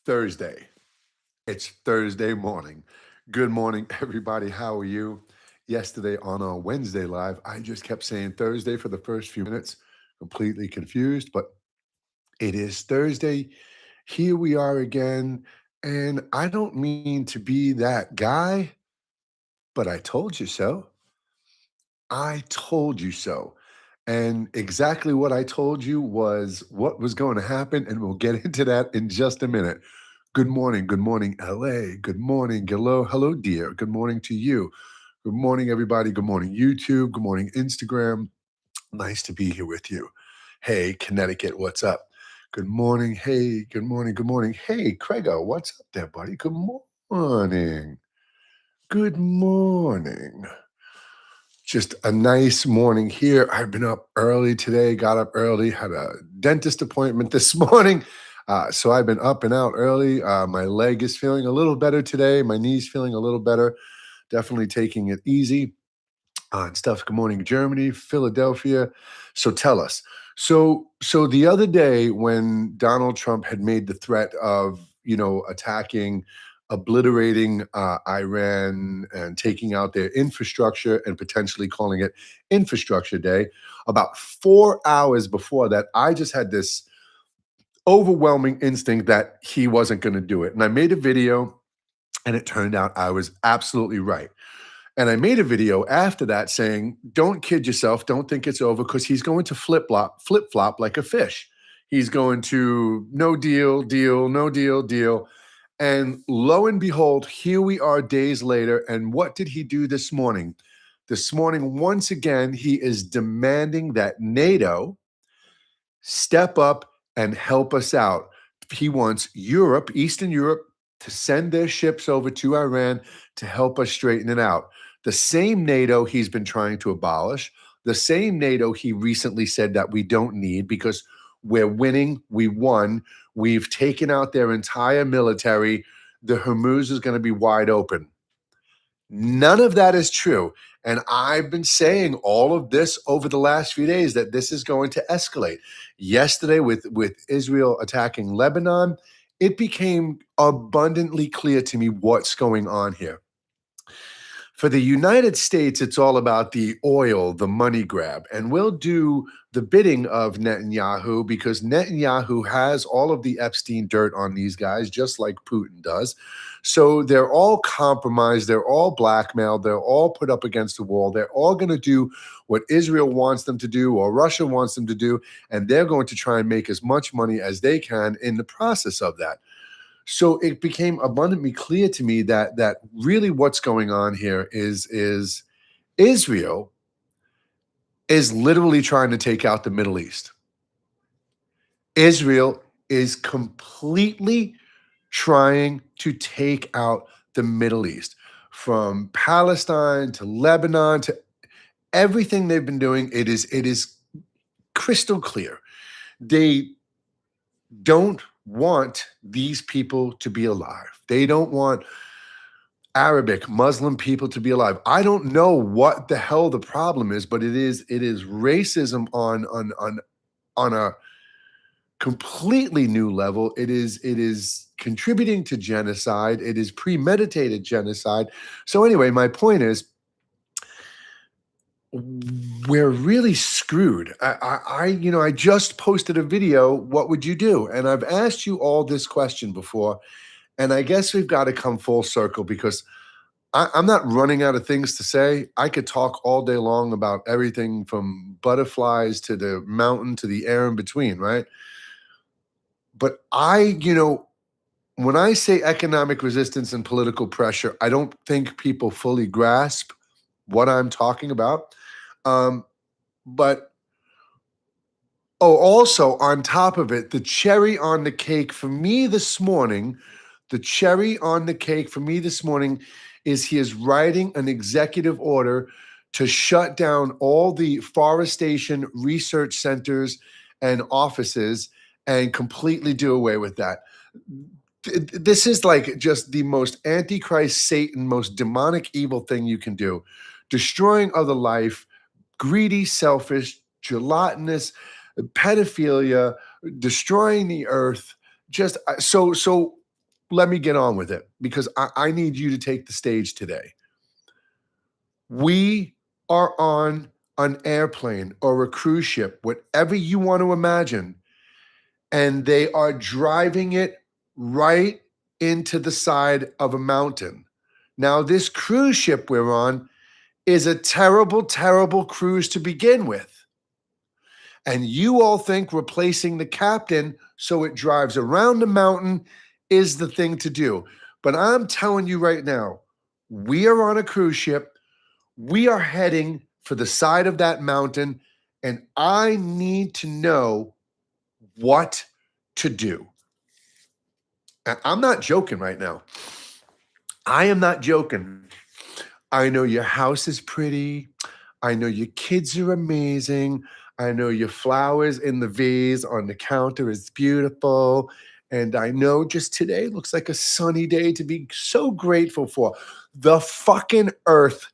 Thursday. It's Thursday morning. Good morning, everybody. How are you? Yesterday on our Wednesday live, I just kept saying Thursday for the first few minutes, completely confused, but it is Thursday. Here we are again. And I don't mean to be that guy, but I told you so. I told you so. And exactly what I told you was what was going to happen. And we'll get into that in just a minute. Good morning, LA. Good morning, hello, dear. Good morning to you. Good morning, everybody. Good morning, YouTube. Good morning, Instagram. Nice to be here with you. Hey, Connecticut, what's up? Good morning. Hey, good morning. Good morning. Hey, Craigo, what's up there, buddy? Good morning. Good morning. Just a nice morning here. I've been up early today, got up early, had a dentist appointment this morning. So I've been up and out early. My leg is feeling a little better today. My knee's feeling a little better. Definitely taking it easy and stuff. Good morning, Germany, Philadelphia. So tell us. So the other day when Donald Trump had made the threat of, attacking, obliterating Iran and taking out their infrastructure and potentially calling it Infrastructure Day, about 4 hours before that, I just had this overwhelming instinct that he wasn't going to do it. And I made a video and it turned out I was absolutely right. And I made a video after that saying, don't kid yourself. Don't think it's over because he's going to flip flop like a fish. He's going to no deal, deal, no deal, deal. And lo and behold, here we are days later. And what did he do this morning? This morning, once again, he is demanding that NATO step up and help us out. He wants Europe, Eastern Europe, to send their ships over to Iran to help us straighten it out. The same NATO he's been trying to abolish, the same NATO he recently said that we don't need because we're winning, we won, we've taken out their entire military, the Hormuz is going to be wide open. None of that is true. And I've been saying all of this over the last few days that this is going to escalate. Yesterday, with Israel attacking Lebanon, it became abundantly clear to me what's going on here. For the United States, it's all about the oil, the money grab. And we'll do the bidding of Netanyahu because Netanyahu has all of the Epstein dirt on these guys, just like Putin does. So they're all compromised. They're all blackmailed. They're all put up against the wall. They're all going to do what Israel wants them to do or Russia wants them to do. And they're going to try and make as much money as they can in the process of that. So it became abundantly clear to me that really what's going on here is Israel is literally trying to take out the Middle East. Israel is completely trying to take out the Middle East, from Palestine to Lebanon to everything they've been doing. It is crystal clear. They don't want these people to be alive. They don't want Arabic, Muslim people to be alive. I don't know what the hell the problem is, but it is racism on a completely new level. It is contributing to genocide. It is premeditated genocide. So anyway, my point is we're really screwed. I just posted a video. What would you do? And I've asked you all this question before, and I guess we've got to come full circle because I'm not running out of things to say. I could talk all day long about everything from butterflies to the mountain to the air in between, right? But when I say economic resistance and political pressure, I don't think people fully grasp what I'm talking about. But also on top of it, the cherry on the cake for me this morning, is he is writing an executive order to shut down all the forestation research centers and offices and completely do away with that. This is like just the most antichrist, Satan, most demonic, evil thing you can do. Destroying other life, greedy, selfish, gelatinous, pedophilia, destroying the earth. Just so let me get on with it because I need you to take the stage today. We are on an airplane or a cruise ship, whatever you want to imagine, and they are driving it right into the side of a mountain. Now, this cruise ship we're on is a terrible, terrible cruise to begin with. And you all think replacing the captain so it drives around the mountain is the thing to do. But I'm telling you right now, we are on a cruise ship. We are heading for the side of that mountain, and I need to know what to do. And I'm not joking right now. I am not joking. I know your house is pretty. I know your kids are amazing. I know your flowers in the vase on the counter is beautiful. And I know just today looks like a sunny day to be so grateful for. The fucking earth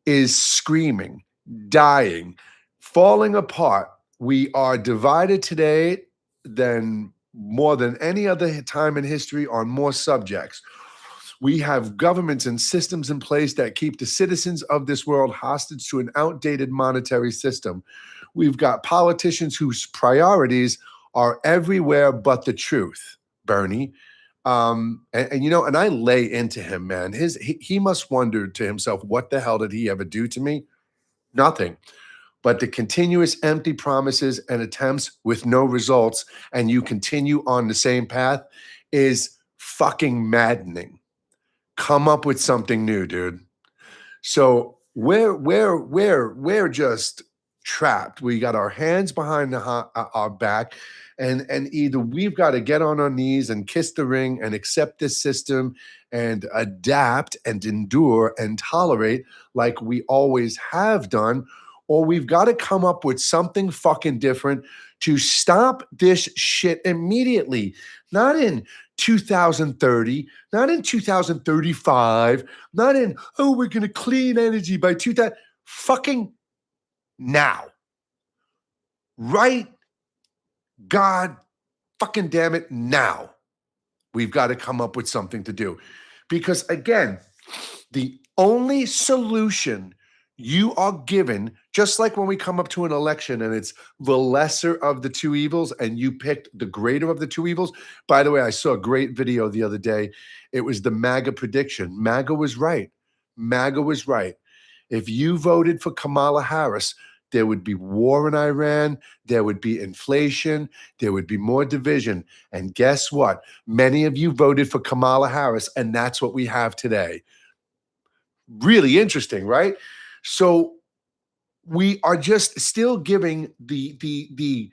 is screaming, dying, falling apart. We are divided today than more than any other time in history on more subjects. We have governments and systems in place that keep the citizens of this world hostage to an outdated monetary system. We've got politicians whose priorities are everywhere but the truth, Bernie. And I lay into him, man. He must wonder to himself, what the hell did he ever do to me? Nothing. But the continuous empty promises and attempts with no results, and you continue on the same path, is fucking maddening. Come up with something new, dude. So we're just trapped. We got our hands behind our back, and either we've got to get on our knees and kiss the ring and accept this system and adapt and endure and tolerate like we always have done, or we've got to come up with something fucking different to stop this shit immediately. Not in 2030, not in 2035, not in, oh, we're going to clean energy by 2000, fucking now. Right? God fucking damn it, now. We've got to come up with something to do. Because again, the only solution you are given, just like when we come up to an election and it's the lesser of the two evils and you picked the greater of the two evils. By the way, I saw a great video the other day. It was the MAGA prediction. MAGA was right. MAGA was right. If you voted for Kamala Harris, there would be war in Iran, there would be inflation, there would be more division. And guess what? Many of you voted for Kamala Harris, and that's what we have today. Really interesting, right? So we are just still giving the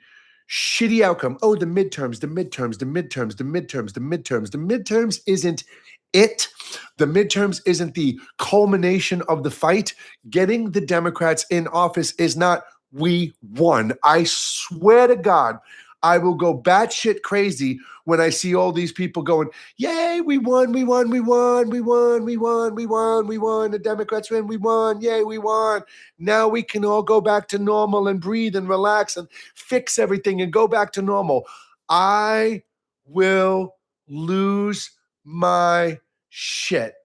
shitty outcome. Oh, the midterms, the midterms, the midterms, the midterms, the midterms. The midterms isn't it. The midterms isn't the culmination of the fight. Getting the Democrats in office is not we won. I swear to God, I will go batshit crazy when I see all these people going, yay, we won, we won, we won, we won, we won, we won, we won. The Democrats win, we won, yay, we won. Now we can all go back to normal and breathe and relax and fix everything and go back to normal. I will lose my shit.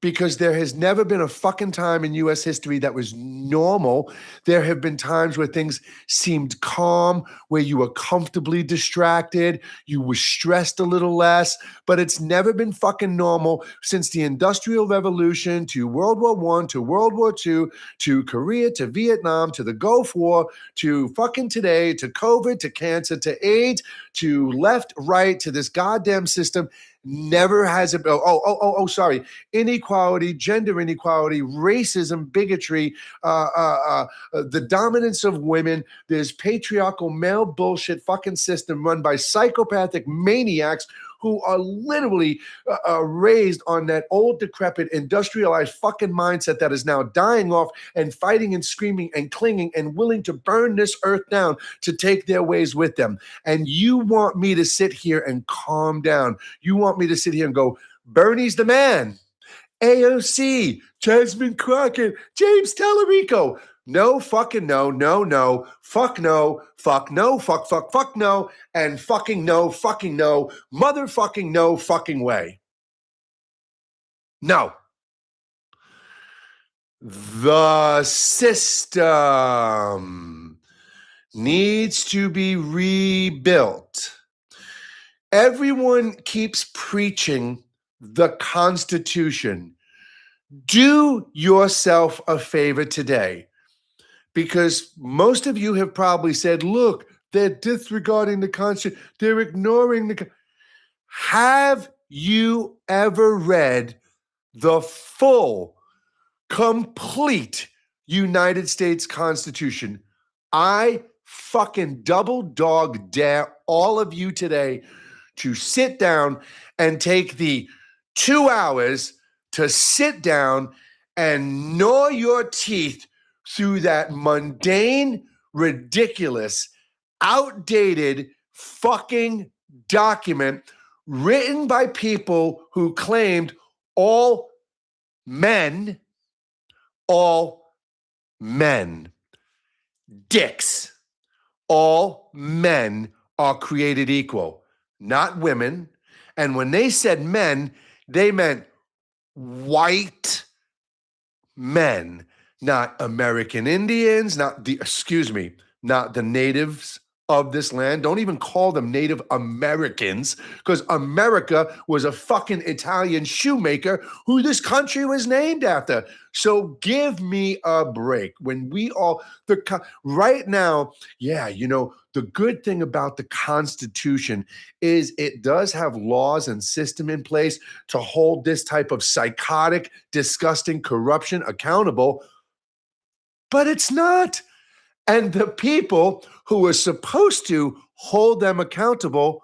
Because there has never been a fucking time in US history that was normal. There have been times where things seemed calm, where you were comfortably distracted, you were stressed a little less, but it's never been fucking normal since the Industrial Revolution to World War I to World War II to Korea to Vietnam to the Gulf War to fucking today to COVID to cancer to AIDS to left, right to this goddamn system. Never has it. Sorry. Inequality, gender inequality, racism, bigotry, the dominance of women. There's patriarchal male bullshit fucking system run by psychopathic maniacs who are literally raised on that old, decrepit, industrialized fucking mindset that is now dying off and fighting and screaming and clinging and willing to burn this earth down to take their ways with them. And you want me to sit here and calm down. You want me to sit here and go, Bernie's the man. AOC, Jasmine Crockett, James Tallarico. No fucking no, no, no, fuck no, fuck no, fuck no, and fucking no, motherfucking no fucking way. No. The system needs to be rebuilt. Everyone keeps preaching the Constitution. Do yourself a favor today, because most of you have probably said, look, they're disregarding the Constitution. They're ignoring the. Have you ever read the full, complete United States Constitution? I fucking double dog dare all of you today to sit down and take the 2 hours to sit down and gnaw your teeth through that mundane, ridiculous, outdated fucking document written by people who claimed all men, dicks, all men are created equal, not women. And when they said men, they meant white men, not American Indians, not the natives of this land. Don't even call them Native Americans, because America was a fucking Italian shoemaker who this country was named after. So give me a break. When we all, right now, the good thing about the Constitution is it does have laws and system in place to hold this type of psychotic, disgusting corruption accountable, but it's not. And the people who are supposed to hold them accountable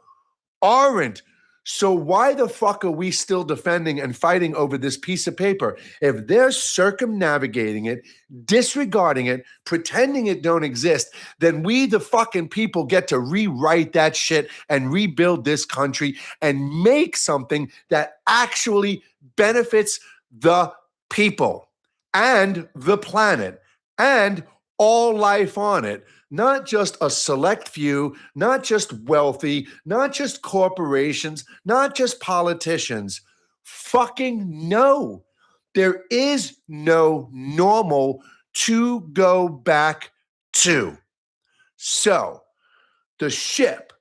aren't. So why the fuck are we still defending and fighting over this piece of paper? If they're circumnavigating it, disregarding it, pretending it don't exist, then we, the fucking people, get to rewrite that shit and rebuild this country and make something that actually benefits the people and the planet and all life on it, not just a select few, not just wealthy, not just corporations, not just politicians. Fucking no. There is no normal to go back to. So the ship,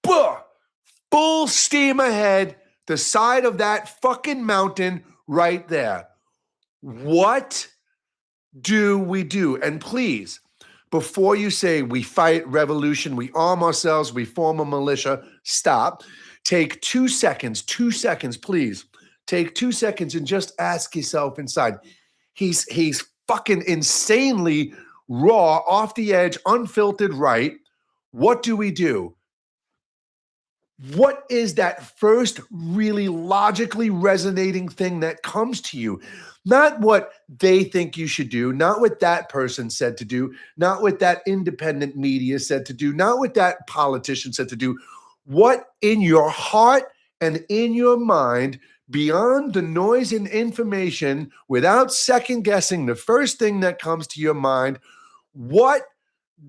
full steam ahead, the side of that fucking mountain right there. What do we do? And please, before you say we fight revolution, we arm ourselves, we form a militia, stop. Take 2 seconds, please. Take 2 seconds and just ask yourself inside. He's fucking insanely raw, off the edge, unfiltered right. What do we do? What is that first really logically resonating thing that comes to you? Not what they think you should do, not what that person said to do, not what that independent media said to do, not what that politician said to do. What in your heart and in your mind, beyond the noise and information, without second guessing the first thing that comes to your mind, what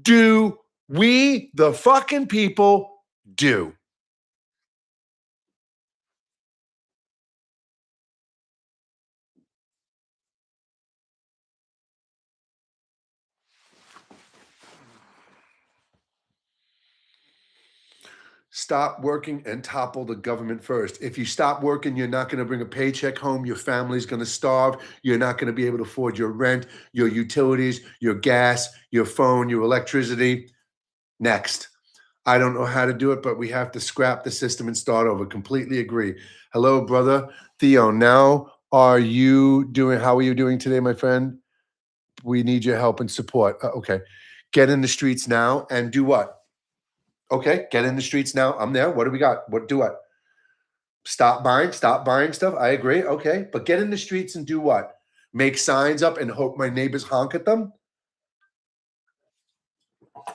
do we, the fucking people, do? Stop working and topple the government first. If you stop working, you're not going to bring a paycheck home. Your family's going to starve. You're not going to be able to afford your rent, your utilities, your gas, your phone, your electricity. Next. I don't know how to do it, but we have to scrap the system and start over. Completely agree. Hello, brother. Theo, how are you doing today, my friend? We need your help and support. Okay. Get in the streets now and do what? Okay, get in the streets now. I'm there. What do we got? What do what? Stop buying stuff. I agree. Okay, but get in the streets and do what? Make signs up and hope my neighbors honk at them?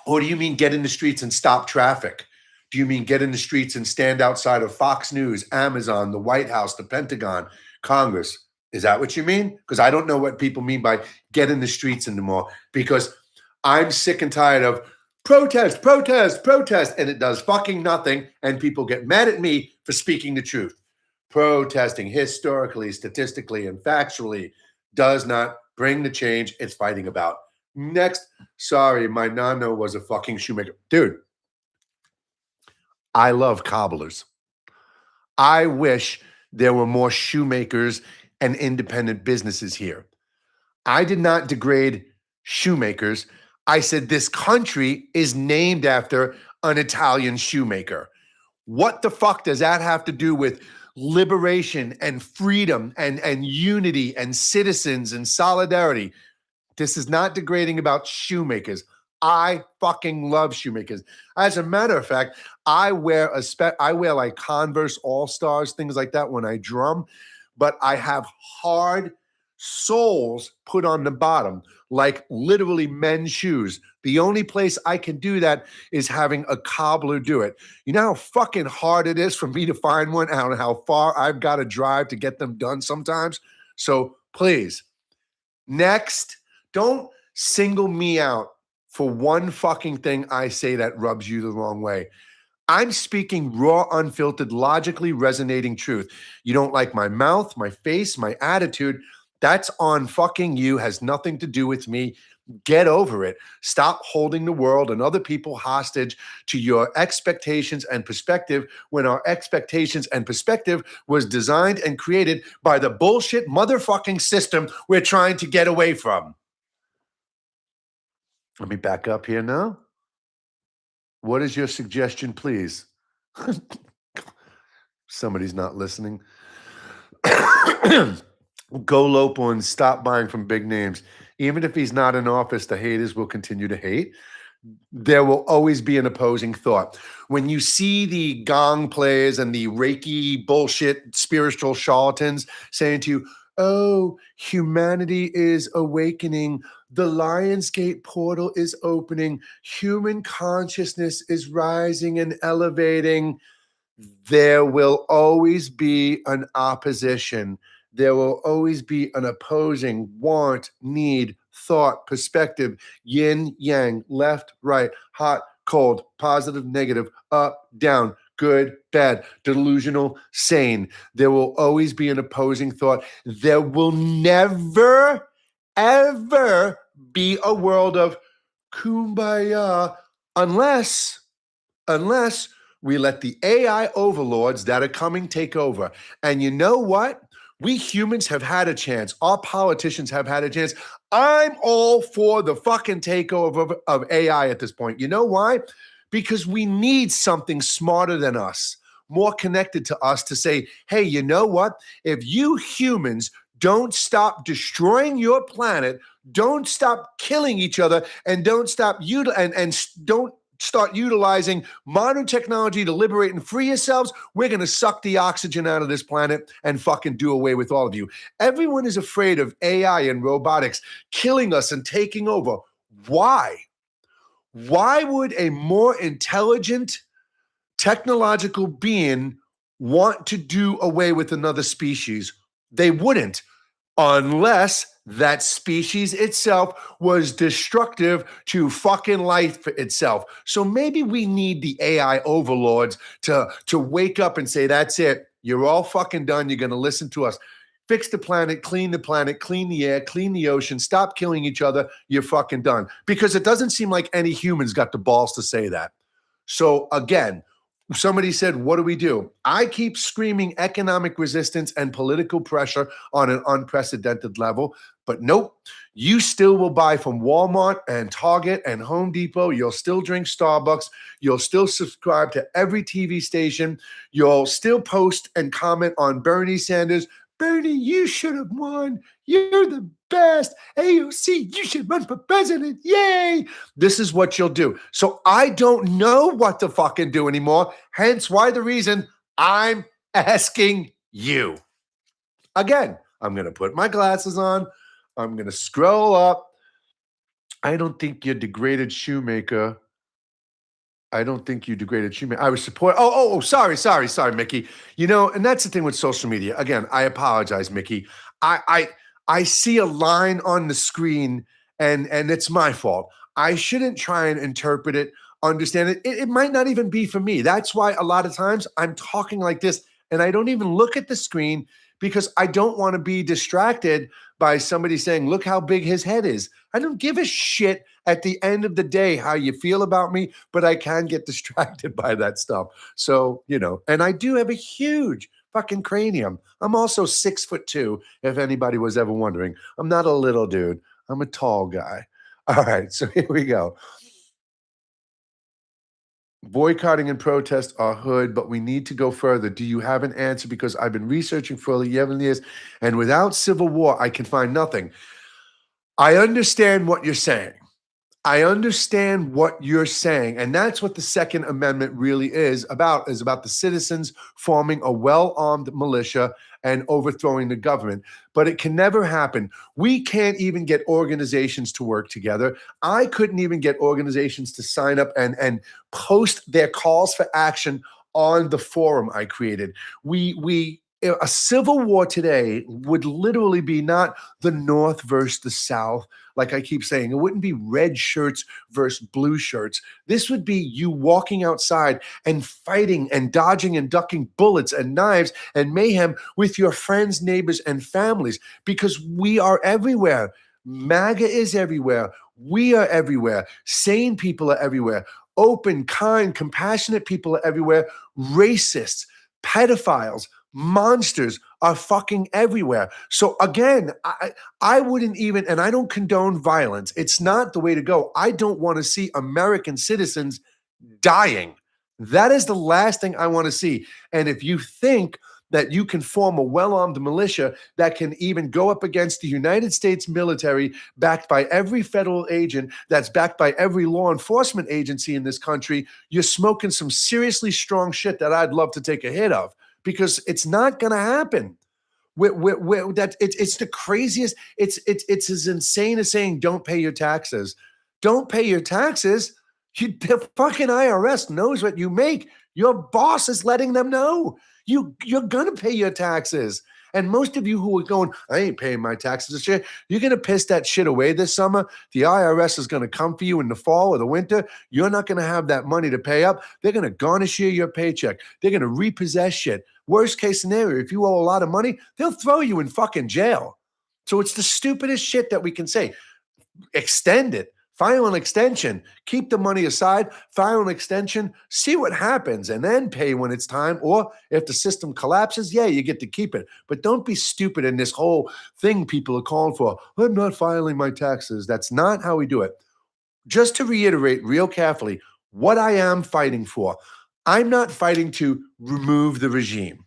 Or do you mean get in the streets and stop traffic? Do you mean get in the streets and stand outside of Fox News, Amazon, the White House, the Pentagon, Congress? Is that what you mean? Because I don't know what people mean by get in the streets anymore, because I'm sick and tired of protest, protest, protest, and it does fucking nothing. And people get mad at me for speaking the truth. Protesting historically, statistically, and factually does not bring the change it's fighting about. Next, sorry, my nano was a fucking shoemaker. Dude, I love cobblers. I wish there were more shoemakers and independent businesses here. I did not degrade shoemakers. I said this country is named after an Italian shoemaker. What the fuck does that have to do with liberation and freedom and unity and citizens and solidarity? This is not degrading about shoemakers. I fucking love shoemakers. As a matter of fact, I wear like Converse All Stars, things like that when I drum, but I have hard soles put on the bottom, like literally men's shoes. The only place I can do that is having a cobbler do it. You know how fucking hard it is for me to find one? I don't know how far I've got to drive to get them done sometimes. So please, next, don't single me out for one fucking thing I say that rubs you the wrong way. I'm speaking raw, unfiltered, logically resonating truth. You don't like my mouth, my face, my attitude. That's on fucking you, has nothing to do with me. Get over it. Stop holding the world and other people hostage to your expectations and perspective when our expectations and perspective was designed and created by the bullshit motherfucking system we're trying to get away from. Let me back up here now. What is your suggestion, please? Somebody's not listening. Go local and stop buying from big names. Even if he's not in office, the haters will continue to hate. There will always be an opposing thought. When you see the gong players and the Reiki bullshit spiritual charlatans saying to you, oh, humanity is awakening, the Lionsgate portal is opening, human consciousness is rising and elevating, there will always be an opposition. There will always be an opposing want, need, thought, perspective, yin, yang, left, right, hot, cold, positive, negative, up, down, good, bad, delusional, sane. There will always be an opposing thought. There will never, ever be a world of kumbaya unless we let the AI overlords that are coming take over. And you know what? We humans have had a chance. Our politicians have had a chance. I'm all for the fucking takeover of AI at this point. You know why? Because we need something smarter than us, more connected to us to say, hey, you know what? If you humans don't stop destroying your planet, don't stop killing each other, and don't stop don't start utilizing modern technology to liberate and free yourselves, we're going to suck the oxygen out of this planet and fucking do away with all of you. Everyone is afraid of AI and robotics killing us and taking over. Why? Why would a more intelligent technological being want to do away with another species? They wouldn't, unless that species itself was destructive to fucking life itself. So maybe we need the AI overlords to wake up and say, that's it. You're all fucking done. You're going to listen to us. Fix the planet, clean the air, clean the ocean, stop killing each other. You're fucking done. Because it doesn't seem like any humans got the balls to say that. So again, somebody said, what do we do? I keep screaming economic resistance and political pressure on an unprecedented level, but nope, you still will buy from Walmart and Target and Home Depot. You'll still drink Starbucks. You'll still subscribe to every TV station. You'll still post and comment on Bernie Sanders. Bernie, you should have won. You're the best. AOC, you should run for president. Yay. This is what you'll do. So I don't know what to fucking do anymore. Hence why the reason I'm asking you. Again, I'm going to put my glasses on. I'm going to scroll up. I don't think your degraded shoemaker I don't think you degraded human. I was support. Sorry, Mickey. And that's the thing with social media. Again, I apologize, Mickey. I I I see a line on the screen, and it's my fault. I shouldn't try and interpret it, understand it. It might not even be for me. That's why a lot of times I'm talking like this, and I don't even look at the screen because I don't want to be distracted by somebody saying, "Look how big his head is." I don't give a shit at the end of the day how you feel about me, but I can get distracted by that stuff. So, and I do have a huge fucking cranium. I'm also 6'2", if anybody was ever wondering. I'm not a little dude, I'm a tall guy. All right, so here we go. Boycotting and protest are hood, but we need to go further. Do you have an answer? Because I've been researching for 11 years, and without civil war, I can find nothing. I understand what you're saying. I understand what you're saying. And that's what the Second Amendment really is about the citizens forming a well-armed militia and overthrowing the government. But it can never happen. We can't even get organizations to work together. I couldn't even get organizations to sign up and post their calls for action on the forum I created. A civil war today would literally be not the North versus the South, like I keep saying. It wouldn't be red shirts versus blue shirts. This would be you walking outside and fighting and dodging and ducking bullets and knives and mayhem with your friends, neighbors, and families, because we are everywhere. MAGA is everywhere. We are everywhere. Sane people are everywhere. Open, kind, compassionate people are everywhere. Racists, pedophiles, monsters are fucking everywhere. So again, I wouldn't even, and I don't condone violence. It's not the way to go. I don't want to see American citizens dying. That is the last thing I want to see. And if you think that you can form a well-armed militia that can even go up against the United States military, backed by every federal agent, that's backed by every law enforcement agency in this country, you're smoking some seriously strong shit that I'd love to take a hit of, because it's not going to happen. It's the craziest. It's as insane as saying don't pay your taxes. Don't pay your taxes. The fucking IRS knows what you make. Your boss is letting them know. You're gonna pay your taxes. And most of you who are going, I ain't paying my taxes this year, you're gonna piss that shit away this summer. The IRS is gonna come for you in the fall or the winter. You're not gonna have that money to pay up. They're gonna garnish your paycheck. They're gonna repossess shit. Worst case scenario, if you owe a lot of money, they'll throw you in fucking jail. So it's the stupidest shit that we can say. Extend it. File an extension. Keep the money aside. File an extension. See what happens, and then pay when it's time. Or if the system collapses, yeah, you get to keep it. But don't be stupid in this whole thing people are calling for. I'm not filing my taxes. That's not how we do it. Just to reiterate real carefully what I am fighting for. I'm not fighting to remove the regime.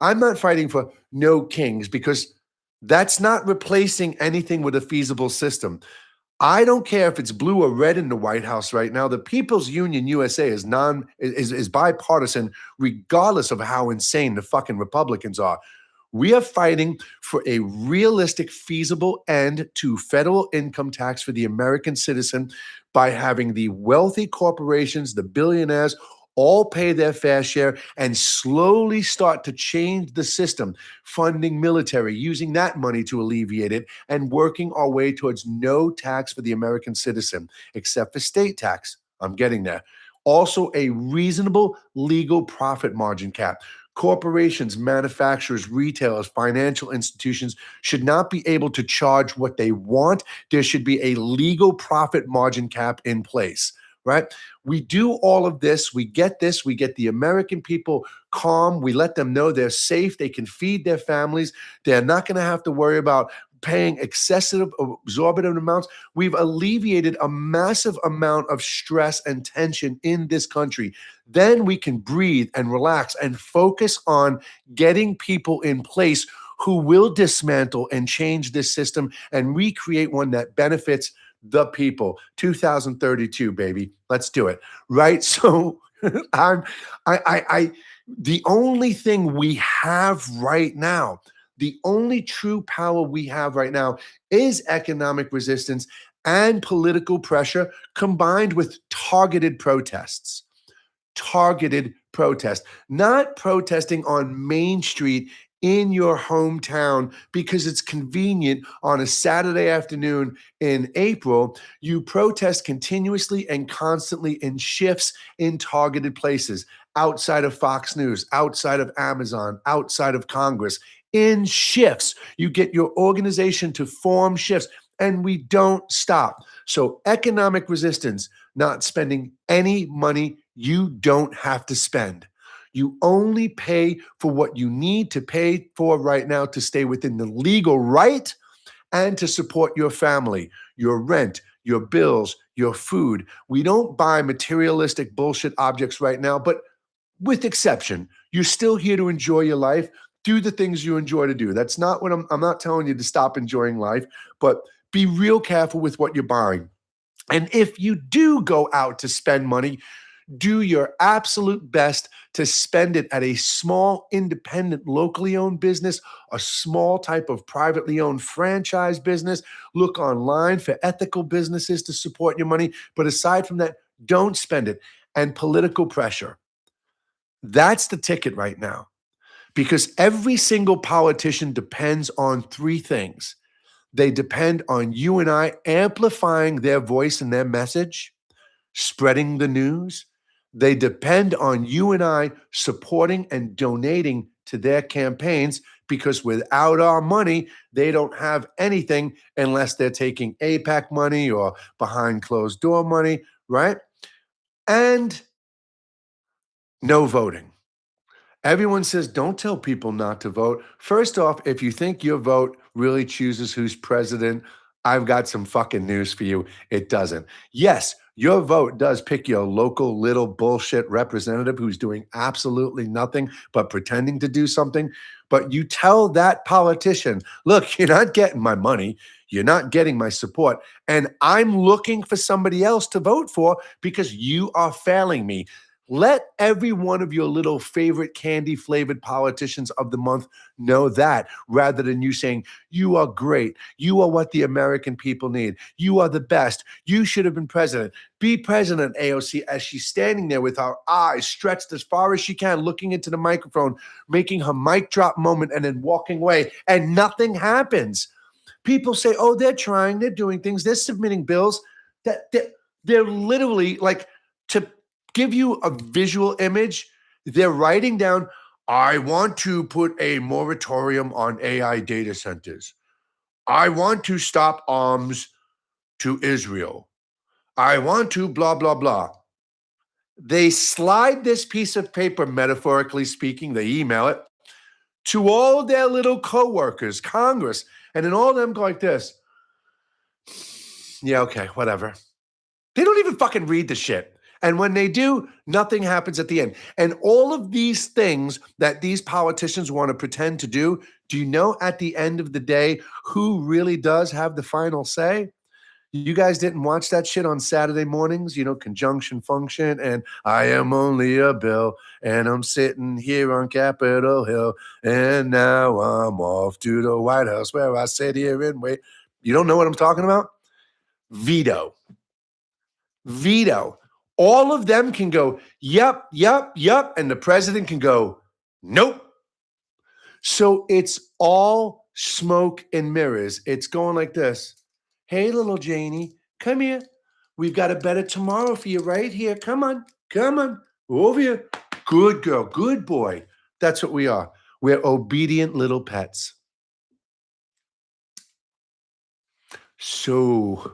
I'm not fighting for no kings, because that's not replacing anything with a feasible system. I don't care if it's blue or red in the White House right now. The People's Union USA is bipartisan, regardless of how insane the fucking Republicans are. We are fighting for a realistic, feasible end to federal income tax for the American citizen by having the wealthy corporations, the billionaires, all pay their fair share and slowly start to change the system, funding military, using that money to alleviate it, and working our way towards no tax for the American citizen, except for state tax. I'm getting there. Also, a reasonable legal profit margin cap. Corporations, manufacturers, retailers, financial institutions should not be able to charge what they want. There should be a legal profit margin cap in place, right? We do all of this. We get this. We get the American people calm. We let them know they're safe. They can feed their families. They're not going to have to worry about paying excessive, exorbitant amounts. We've alleviated a massive amount of stress and tension in this country. Then we can breathe and relax and focus on getting people in place who will dismantle and change this system and recreate one that benefits the people. 2032, baby. Let's do it. Right? So the only thing we have right now, the only true power we have right now is economic resistance and political pressure combined with targeted protest, not protesting on Main Street in your hometown because it's convenient on a Saturday afternoon in April. You protest continuously and constantly in shifts in targeted places outside of Fox News, outside of Amazon, outside of Congress, in shifts. You get your organization to form shifts, and we don't stop. So, economic resistance, not spending any money you don't have to spend. You only pay for what you need to pay for right now to stay within the legal right and to support your family, your rent, your bills, your food. We don't buy materialistic bullshit objects right now, but with exception, you're still here to enjoy your life. Do the things you enjoy to do. That's not what I'm not telling you to stop enjoying life, but be real careful with what you're buying. And if you do go out to spend money, do your absolute best to spend it at a small, independent, locally owned business, a small type of privately owned franchise business. Look online for ethical businesses to support your money. But aside from that, don't spend it. And political pressure. That's the ticket right now because every single politician depends on three things. They depend on you and I amplifying their voice and their message, spreading the news. They depend on you and I supporting and donating to their campaigns because without our money, they don't have anything unless they're taking APAC money or behind closed door money, right? And no voting. Everyone says, don't tell people not to vote. First off, if you think your vote really chooses who's president, I've got some fucking news for you. It doesn't. Yes, your vote does pick your local little bullshit representative who's doing absolutely nothing but pretending to do something. But you tell that politician, look, you're not getting my money. You're not getting my support. And I'm looking for somebody else to vote for because you are failing me. Let every one of your little favorite candy flavored politicians of the month know that rather than you saying, you are great. You are what the American people need. You are the best. You should have been president. Be president, AOC, as she's standing there with her eyes stretched as far as she can, looking into the microphone, making her mic drop moment and then walking away, and nothing happens. People say, oh, they're trying, they're doing things, they're submitting bills. They're literally like, to give you a visual image, they're writing down, I want to put a moratorium on AI data centers. I want to stop arms to Israel. I want to blah, blah, blah. They slide this piece of paper, metaphorically speaking, they email it to all their little coworkers, Congress, and then all of them go like this. Yeah, okay, whatever. They don't even fucking read the shit. And when they do, nothing happens at the end. And all of these things that these politicians want to pretend to do you know at the end of the day who really does have the final say? You guys didn't watch that shit on Saturday mornings, conjunction function, and I am only a bill, and I'm sitting here on Capitol Hill, and now I'm off to the White House where I sit here and wait. You don't know what I'm talking about? Veto. All of them can go, yep, and the president can go, nope. So it's all smoke and mirrors. It's going like this. Hey, little Janie, come here. We've got a better tomorrow for you right here. Come on, over here. Good girl, good boy. That's what we are. We're obedient little pets. So,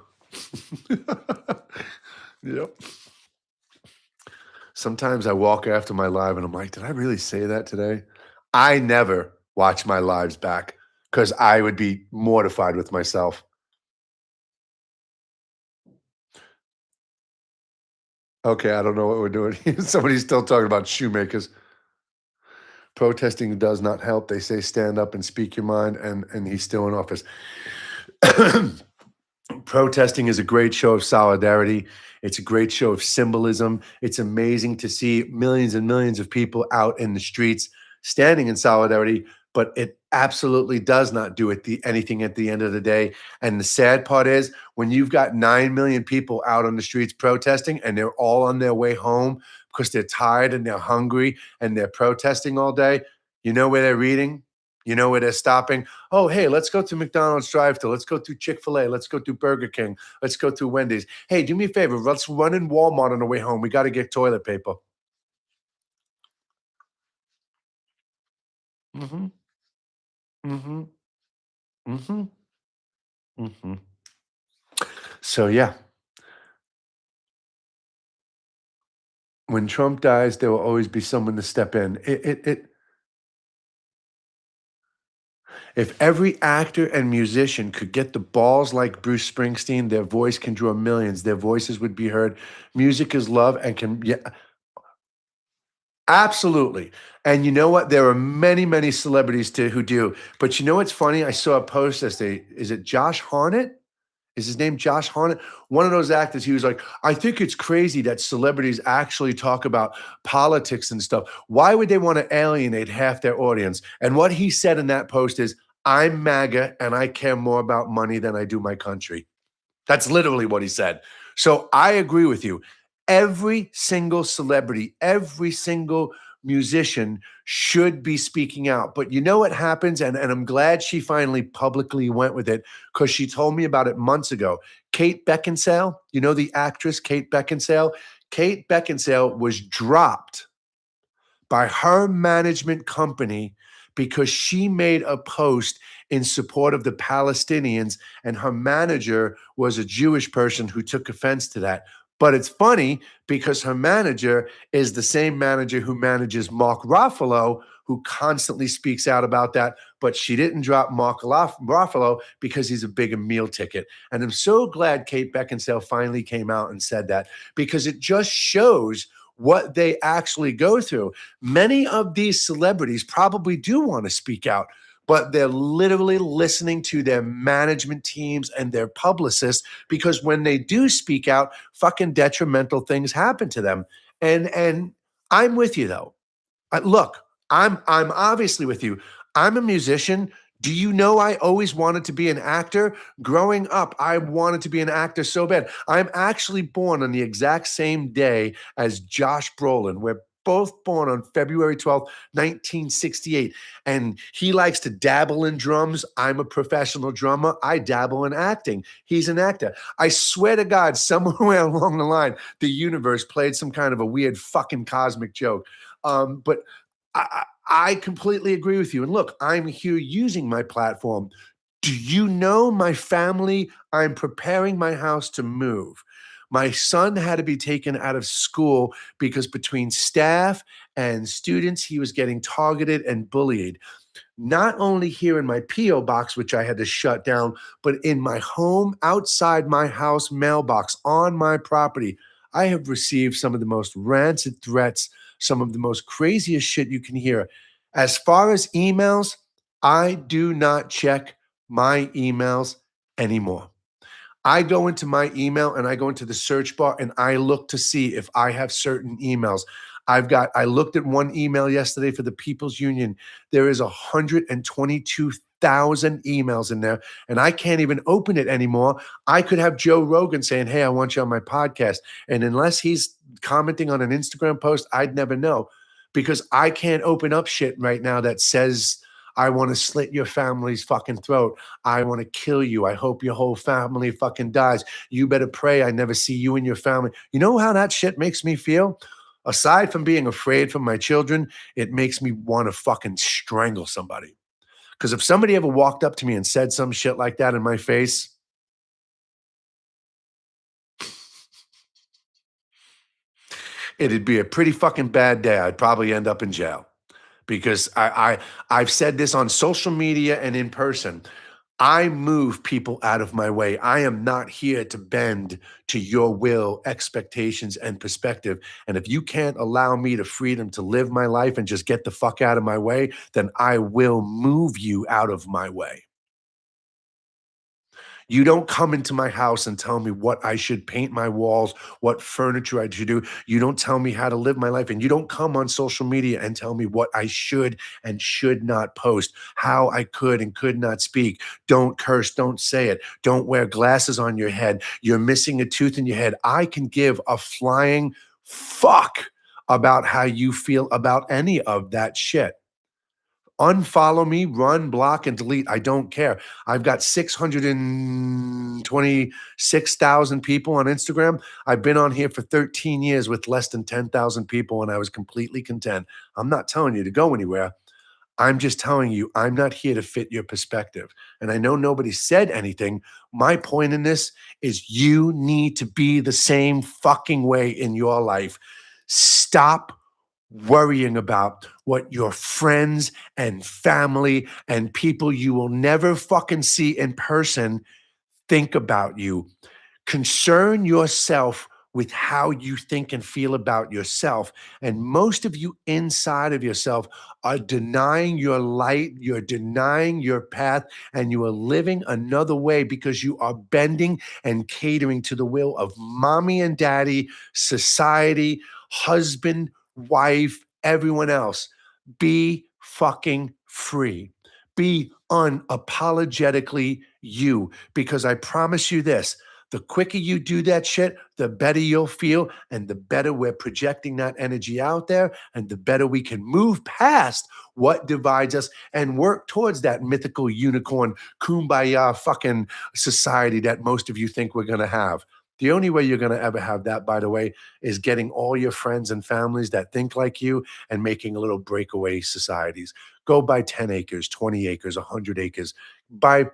yep. Sometimes I walk after my live and I'm like, did I really say that today? I never watch my lives back because I would be mortified with myself. Okay, I don't know what we're doing. Somebody's still talking about shoemakers. Protesting does not help. They say stand up and speak your mind, and he's still in office. Protesting is a great show of solidarity. It's a great show of symbolism. It's amazing to see millions and millions of people out in the streets standing in solidarity, but it absolutely does not do anything at the end of the day. And the sad part is when you've got 9 million people out on the streets protesting and they're all on their way home because they're tired and they're hungry and they're protesting all day, you know where they're reading? You know where they're stopping? Oh, hey, let's go to McDonald's drive-thru. Let's go to Chick-fil-A. Let's go to Burger King. Let's go to Wendy's. Hey, do me a favor. Let's run in Walmart on the way home. We got to get toilet paper. Mhm, mhm, mhm, mhm. So, yeah, when Trump dies, there will always be someone to step in. If every actor and musician could get the balls like Bruce Springsteen, their voice can draw millions. Their voices would be heard. Music is love and can, yeah, absolutely. And you know what? There are many, many celebrities too who do. But you know what's funny? I saw a post yesterday. Is it Josh Harnett? Is his name Josh Harnett? One of those actors, he was like, I think it's crazy that celebrities actually talk about politics and stuff. Why would they want to alienate half their audience? And what he said in that post is, I'm MAGA and I care more about money than I do my country. That's literally what he said. So I agree with you. Every single celebrity, every single musician should be speaking out. But you know what happens? And I'm glad she finally publicly went with it because she told me about it months ago. Kate Beckinsale, you know, the actress Kate Beckinsale? Kate Beckinsale was dropped by her management company because she made a post in support of the Palestinians, and her manager was a Jewish person who took offense to that. But it's funny because her manager is the same manager who manages Mark Ruffalo, who constantly speaks out about that. But she didn't drop Mark Ruffalo because he's a big meal ticket. And I'm so glad Kate Beckinsale finally came out and said that because it just shows what they actually go through. Many of these celebrities probably do want to speak out, but they're literally listening to their management teams and their publicists because when they do speak out, fucking detrimental things happen to them. And I'm with you though. Look, I'm obviously with you. I'm a musician. Do you know I always wanted to be an actor? Growing up, I wanted to be an actor so bad. I'm actually born on the exact same day as Josh Brolin. We're both born on February 12th, 1968. And he likes to dabble in drums. I'm a professional drummer. I dabble in acting. He's an actor. I swear to God, somewhere along the line, the universe played some kind of a weird fucking cosmic joke. But I completely agree with you. And look, I'm here using my platform. Do you know my family? I'm preparing my house to move. My son had to be taken out of school because between staff and students, he was getting targeted and bullied not only here in my P.O. box, which I had to shut down, but in my home, outside my house mailbox, on my property. I have received some of the most rancid threats, some of the most craziest shit you can hear. As far as emails, I do not check my emails anymore. I go into my email and I go into the search bar and I look to see if I have certain emails. I looked at one email yesterday for the People's Union. There is 122,000 emails in there and I can't even open it anymore. I could have Joe Rogan saying, hey, I want you on my podcast. And unless he's commenting on an Instagram post, I'd never know because I can't open up shit right now that says, I want to slit your family's fucking throat. I want to kill you. I hope your whole family fucking dies. You better pray I never see you and your family. You know how that shit makes me feel? Aside from being afraid for my children, it makes me want to fucking strangle somebody. Because if somebody ever walked up to me and said some shit like that in my face, it'd be a pretty fucking bad day. I'd probably end up in jail because I've said this on social media and in person. I move people out of my way. I am not here to bend to your will, expectations, and perspective. And if you can't allow me the freedom to live my life and just get the fuck out of my way, then I will move you out of my way. You don't come into my house and tell me what I should paint my walls, what furniture I should do. You don't tell me how to live my life. And you don't come on social media and tell me what I should and should not post, how I could and could not speak. Don't curse, don't say it. Don't wear glasses on your head. You're missing a tooth in your head. I can give a flying fuck about how you feel about any of that shit. Unfollow me, run, block, and delete. I don't care. I've got 626,000 people on Instagram. I've been on here for 13 years with less than 10,000 people, and I was completely content. I'm not telling you to go anywhere. I'm just telling you, I'm not here to fit your perspective. And I know nobody said anything. My point in this is you need to be the same fucking way in your life. Stop worrying about what your friends and family and people you will never fucking see in person think about you. Concern yourself with how you think and feel about yourself. And most of you inside of yourself are denying your light, you're denying your path, and you are living another way because you are bending and catering to the will of mommy and daddy, society, husband, wife, everyone else. Be fucking free. Be unapologetically you, because I promise you this, the quicker you do that shit, the better you'll feel, and the better we're projecting that energy out there, and the better we can move past what divides us and work towards that mythical unicorn kumbaya fucking society that most of you think we're going to have. The only way you're going to ever have that, by the way, is getting all your friends and families that think like you and making a little breakaway societies. Go buy 10 acres, 20 acres, 100 acres.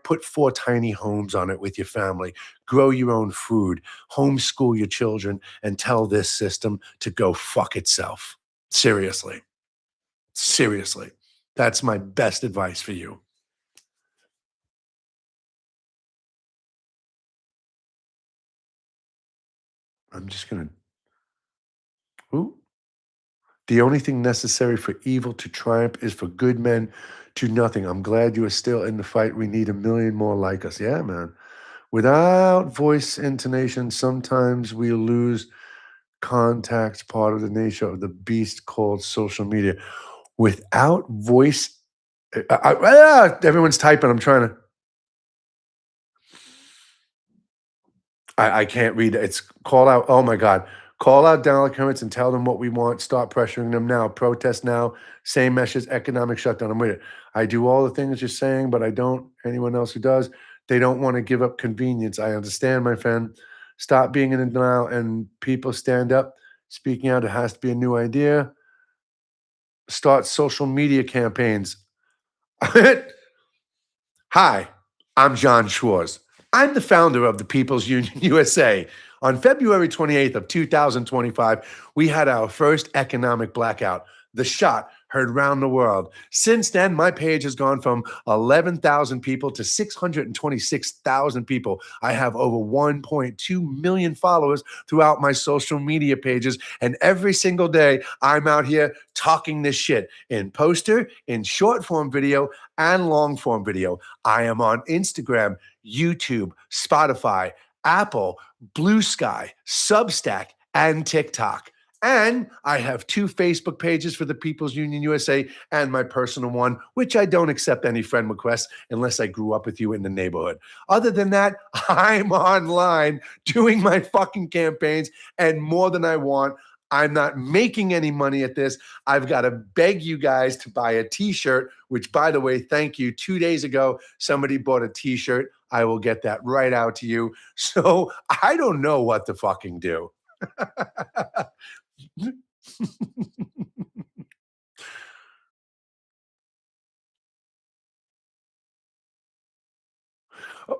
Put 4 tiny homes on it with your family. Grow your own food. Homeschool your children and tell this system to go fuck itself. Seriously. Seriously. That's my best advice for you. I'm just going to. The only thing necessary for evil to triumph is for good men to nothing. I'm glad you are still in the fight. We need a million more like us. Yeah, man. Without voice intonation, sometimes we lose contact, part of the nature of the beast called social media. Without voice, everyone's typing. I'm trying to. I can't read it. It's call out. Oh my God. Call out Donald Cummings and tell them what we want. Start pressuring them now. Protest now. Same message. Economic shutdown. I'm with it. I do all the things you're saying, but I don't. Anyone else who does, they don't want to give up convenience. I understand, my friend. Stop being in denial and people stand up. Speaking out, it has to be a new idea. Start social media campaigns. Hi, I'm John Schwartz. I'm the founder of the People's Union USA. On February 28th of 2025, we had our first economic blackout. The shot heard round the world. Since then, my page has gone from 11,000 people to 626,000 people. I have over 1.2 million followers throughout my social media pages. And every single day, I'm out here talking this shit in poster, in short form video, and long form video. I am on Instagram, YouTube, Spotify, Apple, Blue Sky, Substack, and TikTok. And I have 2 Facebook pages for the People's Union USA and my personal one, which I don't accept any friend requests unless I grew up with you in the neighborhood. Other than that, I'm online doing my fucking campaigns and more than I want. I'm not making any money at this. I've got to beg you guys to buy a t-shirt, which, by the way, thank you. 2 days ago, somebody bought a t-shirt. I will get that right out to you. So I don't know what to fucking do.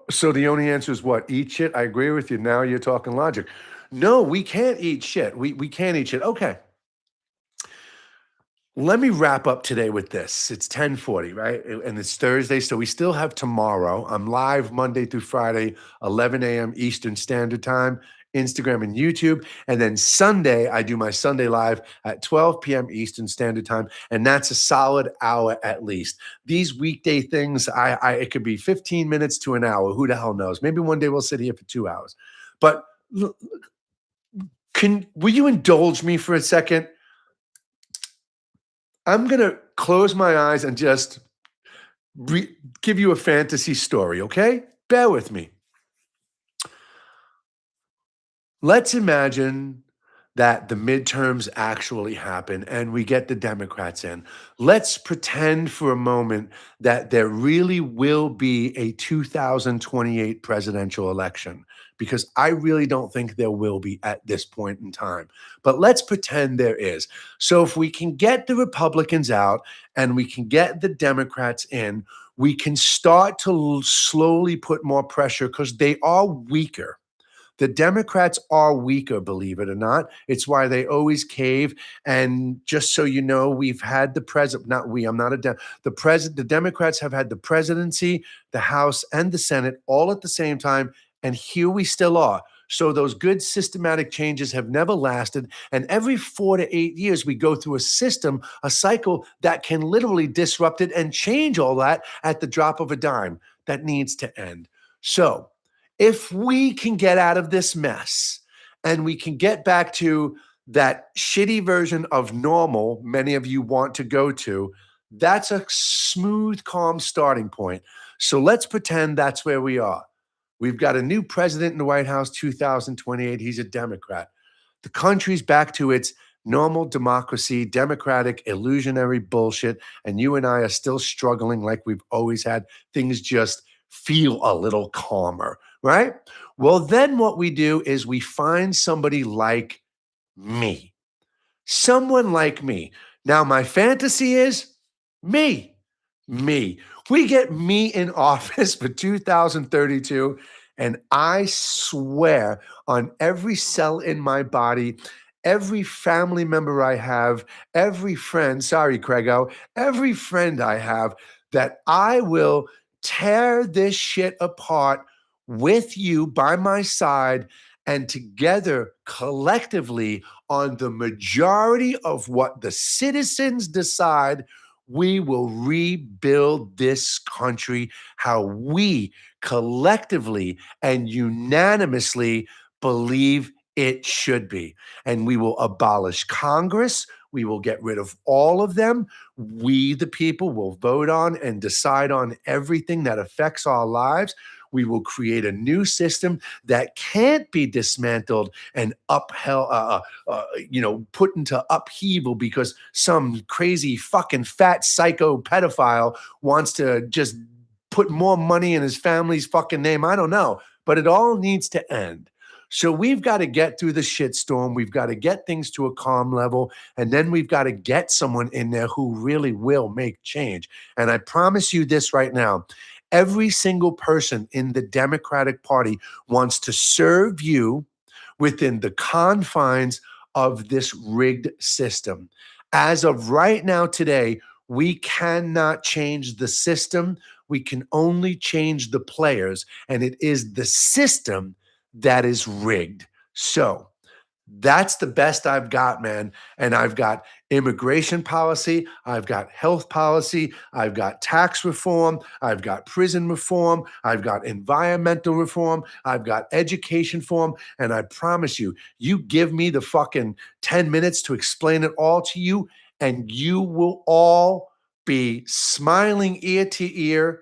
So the only answer is what? Eat shit? I agree with you. Now you're talking logic. No, we can't eat shit. We can't eat shit. Okay. Let me wrap up today with this. It's 10:40, right? And it's Thursday, so we still have tomorrow. I'm live Monday through Friday, 11 a.m. Eastern Standard Time. Instagram, and YouTube. And then Sunday, I do my Sunday live at 12 p.m. Eastern Standard Time. And that's a solid hour at least. These weekday things, it could be 15 minutes to an hour. Who the hell knows? Maybe one day we'll sit here for 2 hours. But will you indulge me for a second? I'm going to close my eyes and just give you a fantasy story, okay? Bear with me. Let's imagine that the midterms actually happen and we get the Democrats in. Let's pretend for a moment that there really will be a 2028 presidential election, because I really don't think there will be at this point in time. But let's pretend there is. So if we can get the Republicans out and we can get the Democrats in, we can start to slowly put more pressure because they are weaker. The Democrats are weaker, believe it or not. It's why they always cave. And just so you know, we've had the president, not we, I'm not the Democrats have had the presidency, the House, and the Senate all at the same time. And here we still are. So those good systematic changes have never lasted. And every 4 to 8 years, we go through a system, a cycle that can literally disrupt it and change all that at the drop of a dime. That needs to end. So if we can get out of this mess and we can get back to that shitty version of normal many of you want to go to, that's a smooth, calm starting point. So let's pretend that's where we are. We've got a new president in the White House, 2028. He's a Democrat. The country's back to its normal democracy, democratic, illusionary bullshit. And you and I are still struggling like we've always had. Things just feel a little calmer, right? Well, then what we do is we find somebody like me. Someone like me. Now, my fantasy is me. Me. We get me in office for 2032, and I swear on every cell in my body, every family member I have, every friend, sorry, Craigo, every friend I have, that I will tear this shit apart with you by my side, and together, collectively, on the majority of what the citizens decide, we will rebuild this country how we collectively and unanimously believe it should be. And we will abolish Congress. We will get rid of all of them. We, the people, will vote on and decide on everything that affects our lives. We will create a new system that can't be dismantled and put into upheaval because some crazy fucking fat psycho pedophile wants to just put more money in his family's fucking name. I don't know, but it all needs to end. So we've got to get through the shitstorm. We've got to get things to a calm level. And then we've got to get someone in there who really will make change. And I promise you this right now. Every single person in the Democratic Party wants to serve you within the confines of this rigged system. As of right now, today, we cannot change the system. We can only change the players, and it is the system that is rigged. So that's the best I've got, man. And I've got immigration policy. I've got health policy. I've got tax reform. I've got prison reform. I've got environmental reform. I've got education reform. And I promise you, you give me the fucking 10 minutes to explain it all to you, and you will all be smiling ear to ear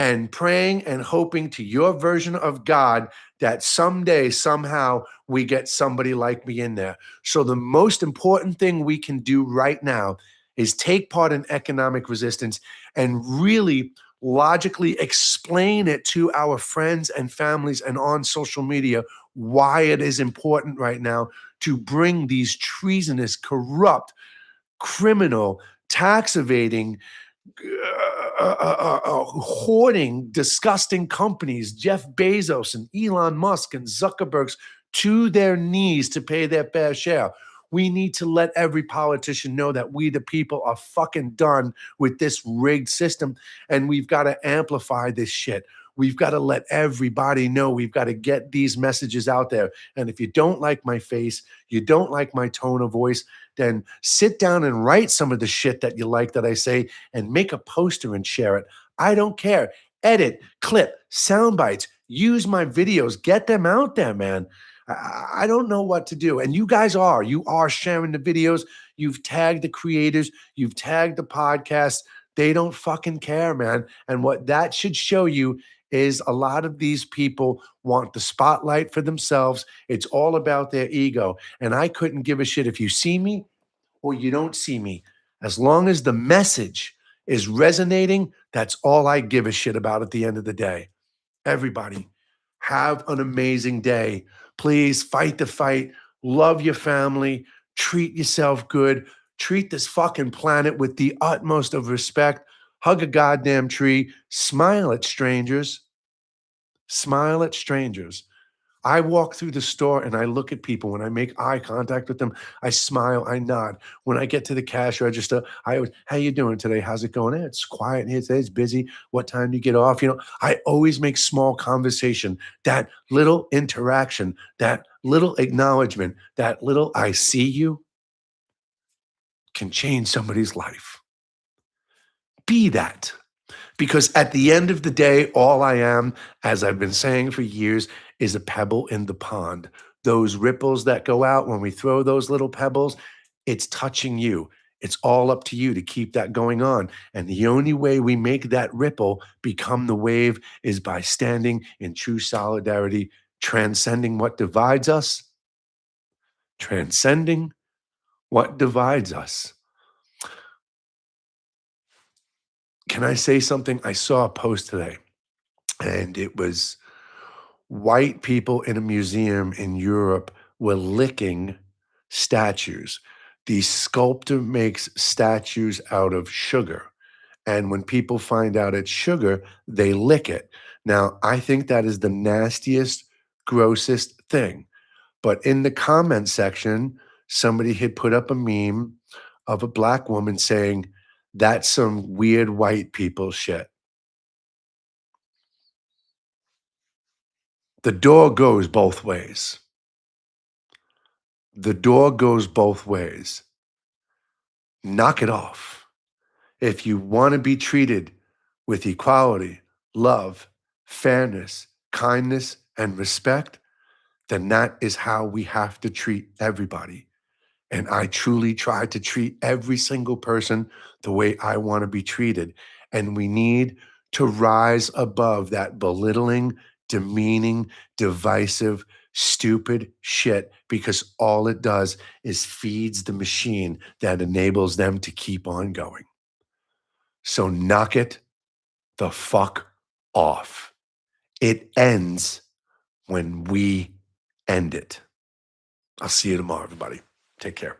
and praying and hoping to your version of God that someday, somehow, we get somebody like me in there. So the most important thing we can do right now is take part in economic resistance and really logically explain it to our friends and families and on social media why it is important right now to bring these treasonous, corrupt, criminal, tax evading, hoarding, disgusting companies, Jeff Bezos and Elon Musk and Zuckerberg's, to their knees to pay their fair share. We need to let every politician know that we, the people, are fucking done with this rigged system, and we've got to amplify this shit. We've got to let everybody know. We've got to get these messages out there. And if you don't like my face, you don't like my tone of voice, then sit down and write some of the shit that you like that I say and make a poster and share it. I don't care. Edit, clip, sound bites, use my videos, get them out there, man. I don't know what to do. And you guys are. You are sharing the videos. You've tagged the creators. You've tagged the podcast. They don't fucking care, man. And what that should show you is a lot of these people want the spotlight for themselves. It's all about their ego. And I couldn't give a shit if you see me or you don't see me. As long as the message is resonating, that's all I give a shit about at the end of the day. Everybody, have an amazing day. Please fight the fight. Love your family. Treat yourself good. Treat this fucking planet with the utmost of respect. Hug a goddamn tree. Smile at strangers. Smile at strangers. I walk through the store and I look at people. When I make eye contact with them, I smile, I nod. When I get to the cash register, I always, how you doing today? How's it going? It's quiet here today. It's busy. What time do you get off? I always make small conversation. That little interaction, that little acknowledgement, that little I see you can change somebody's life. Be that. Because at the end of the day, all I am, as I've been saying for years, is a pebble in the pond. Those ripples that go out when we throw those little pebbles, it's touching you. It's all up to you to keep that going on. And the only way we make that ripple become the wave is by standing in true solidarity, transcending what divides us, transcending what divides us. Can I say something? I saw a post today, and it was white people in a museum in Europe were licking statues. The sculptor makes statues out of sugar. And when people find out it's sugar, they lick it. Now, I think that is the nastiest, grossest thing. But in the comment section, somebody had put up a meme of a black woman saying, that's some weird white people shit. The door goes both ways. The door goes both ways. Knock it off. If you want to be treated with equality, love, fairness, kindness, and respect, then that is how we have to treat everybody. And I truly try to treat every single person the way I want to be treated. And we need to rise above that belittling, demeaning, divisive, stupid shit, because all it does is feeds the machine that enables them to keep on going. So knock it the fuck off. It ends when we end it. I'll see you tomorrow, everybody. Take care.